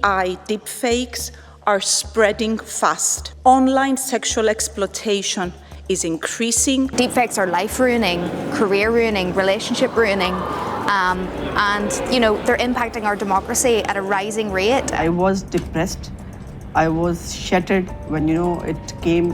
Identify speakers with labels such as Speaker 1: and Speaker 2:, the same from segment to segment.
Speaker 1: AI deepfakes are spreading fast. Online sexual exploitation is increasing.
Speaker 2: Deepfakes are life-ruining, career-ruining, relationship-ruining, and they're impacting our democracy at a rising rate.
Speaker 3: I was depressed. I was shattered when it came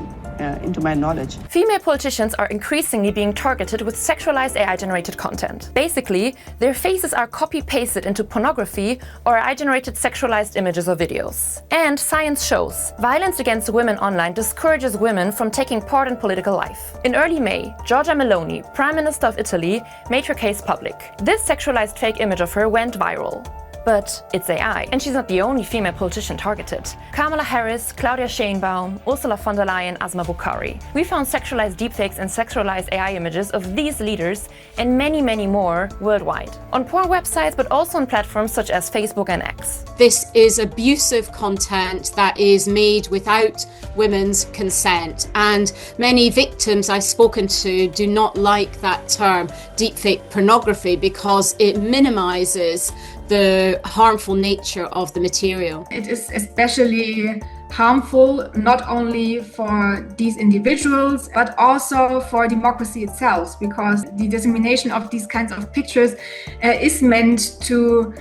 Speaker 3: into my knowledge.
Speaker 4: Female politicians are increasingly being targeted with sexualized AI-generated content. Basically, their faces are copy-pasted into pornography or AI-generated sexualized images or videos. And science shows violence against women online discourages women from taking part in political life. In early May, Giorgia Meloni, Prime Minister of Italy, made her case public. This sexualized fake image of her went viral. But it's AI, and she's not the only female politician targeted. Kamala Harris, Claudia Sheinbaum, Ursula von der Leyen, Asma Bukhari. We found sexualized deepfakes and sexualized AI images of these leaders and many, many more worldwide. On porn websites, but also on platforms such as Facebook and X.
Speaker 5: This is abusive content that is made without women's consent. And many victims I've spoken to do not like that term, deepfake pornography, because it minimizes the harmful nature of the material.
Speaker 6: It is especially harmful not only for these individuals, but also for democracy itself, because the dissemination of these kinds of pictures is meant to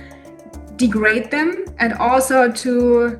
Speaker 6: degrade them and also to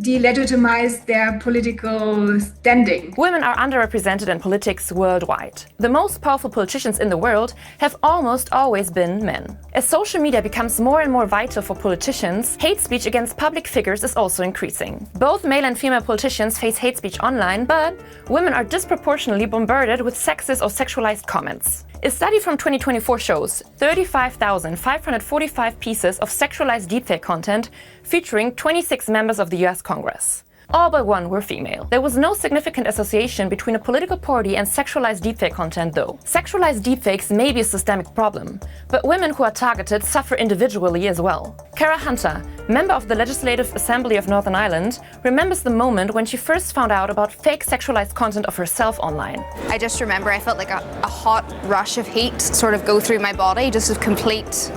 Speaker 6: delegitimize their political standing.
Speaker 4: Women are underrepresented in politics worldwide. The most powerful politicians in the world have almost always been men. As social media becomes more and more vital for politicians, hate speech against public figures is also increasing. Both male and female politicians face hate speech online, but women are disproportionately bombarded with sexist or sexualized comments. A study from 2024 shows 35,545 pieces of sexualized deepfake content featuring 26 members of the US Congress. All but one were female. There was no significant association between a political party and sexualized deepfake content though. Sexualized deepfakes may be a systemic problem, but women who are targeted suffer individually as well. Kara Hunter, member of the Legislative Assembly of Northern Ireland, remembers the moment when she first found out about fake sexualized content of herself online.
Speaker 2: I just remember I felt like a hot rush of heat sort of go through my body, just of complete,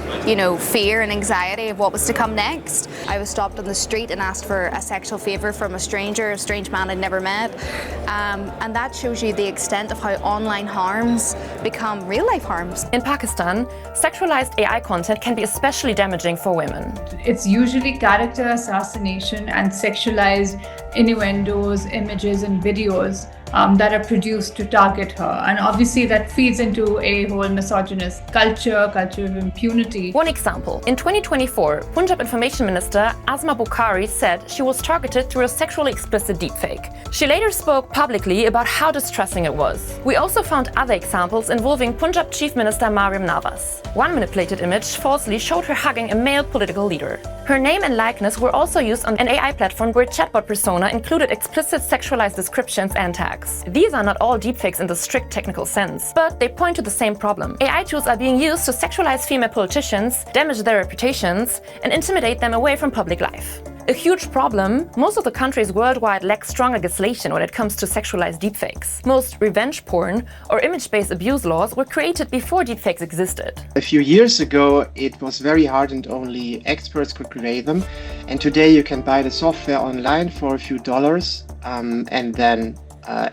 Speaker 2: fear and anxiety of what was to come next. I was stopped on the street and asked for a sexual favor from a stranger, a strange man I'd never met. And that shows you the extent of how online harms become real-life harms.
Speaker 4: In Pakistan, sexualized AI content can be especially damaging for women.
Speaker 7: It's usually character assassination and sexualized innuendos, images and videos that are produced to target her. And obviously that feeds into a whole misogynist culture of impunity.
Speaker 4: One example. In 2024, Punjab Information Minister Asma Bukhari said she was targeted through a sexually explicit deepfake. She later spoke publicly about how distressing it was. We also found other examples involving Punjab Chief Minister Mariam Nawaz. One manipulated image falsely showed her hugging a male political leader. Her name and likeness were also used on an AI platform where chatbot persona included explicit sexualized descriptions and tags. These are not all deepfakes in the strict technical sense, but they point to the same problem. AI tools are being used to sexualize female politicians, damage their reputations, and intimidate them away from public life. A huge problem, most of the countries worldwide lack strong legislation when it comes to sexualized deepfakes. Most revenge porn or image-based abuse laws were created before deepfakes existed.
Speaker 8: A few years ago, it was very hard and only experts could create them. And today you can buy the software online for a few dollars and then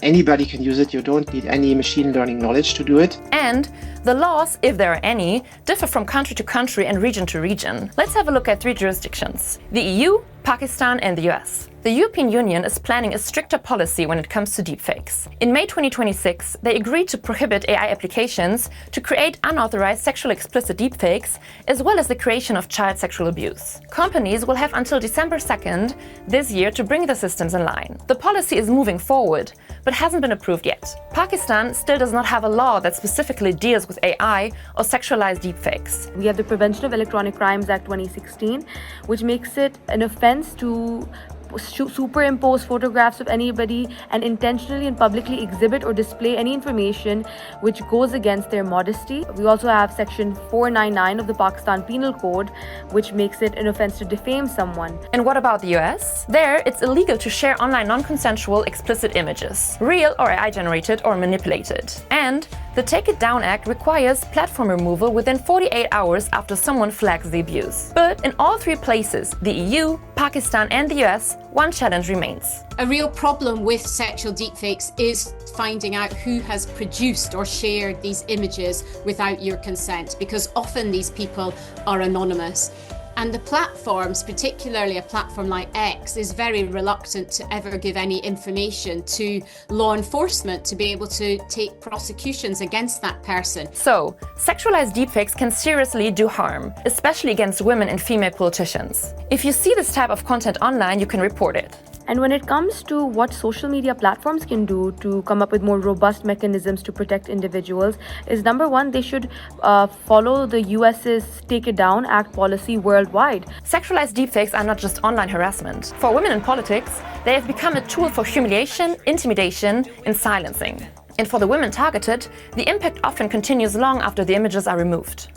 Speaker 8: anybody can use it. You don't need any machine learning knowledge to do it.
Speaker 4: And the laws, if there are any, differ from country to country and region to region. Let's have a look at 3 jurisdictions: the EU, Pakistan and the US. The European Union is planning a stricter policy when it comes to deepfakes. In May 2026, they agreed to prohibit AI applications to create unauthorized sexually explicit deepfakes, as well as the creation of child sexual abuse. Companies will have until December 2nd this year to bring the systems in line. The policy is moving forward, but hasn't been approved yet. Pakistan still does not have a law that specifically deals with AI or sexualized deepfakes.
Speaker 9: We have the Prevention of Electronic Crimes Act 2016, which makes it an offense to superimpose photographs of anybody and intentionally and publicly exhibit or display any information which goes against their modesty. We also have section 499 of the Pakistan Penal Code, which makes it an offense to defame someone.
Speaker 4: And what about the US? There, it's illegal to share online non-consensual explicit images, real or AI-generated or manipulated. And the Take It Down Act requires platform removal within 48 hours after someone flags the abuse. But in all 3 places, the EU, Pakistan and the US, one challenge remains.
Speaker 5: A real problem with sexual deepfakes is finding out who has produced or shared these images without your consent, because often these people are anonymous. And the platforms, particularly a platform like X, is very reluctant to ever give any information to law enforcement to be able to take prosecutions against that person.
Speaker 4: So, sexualized deepfakes can seriously do harm, especially against women and female politicians. If you see this type of content online, you can report it.
Speaker 9: And when it comes to what social media platforms can do to come up with more robust mechanisms to protect individuals, is number one, they should follow the US's Take It Down Act policy worldwide.
Speaker 4: Sexualized deepfakes are not just online harassment. For women in politics, they have become a tool for humiliation, intimidation, and silencing. And for the women targeted, the impact often continues long after the images are removed.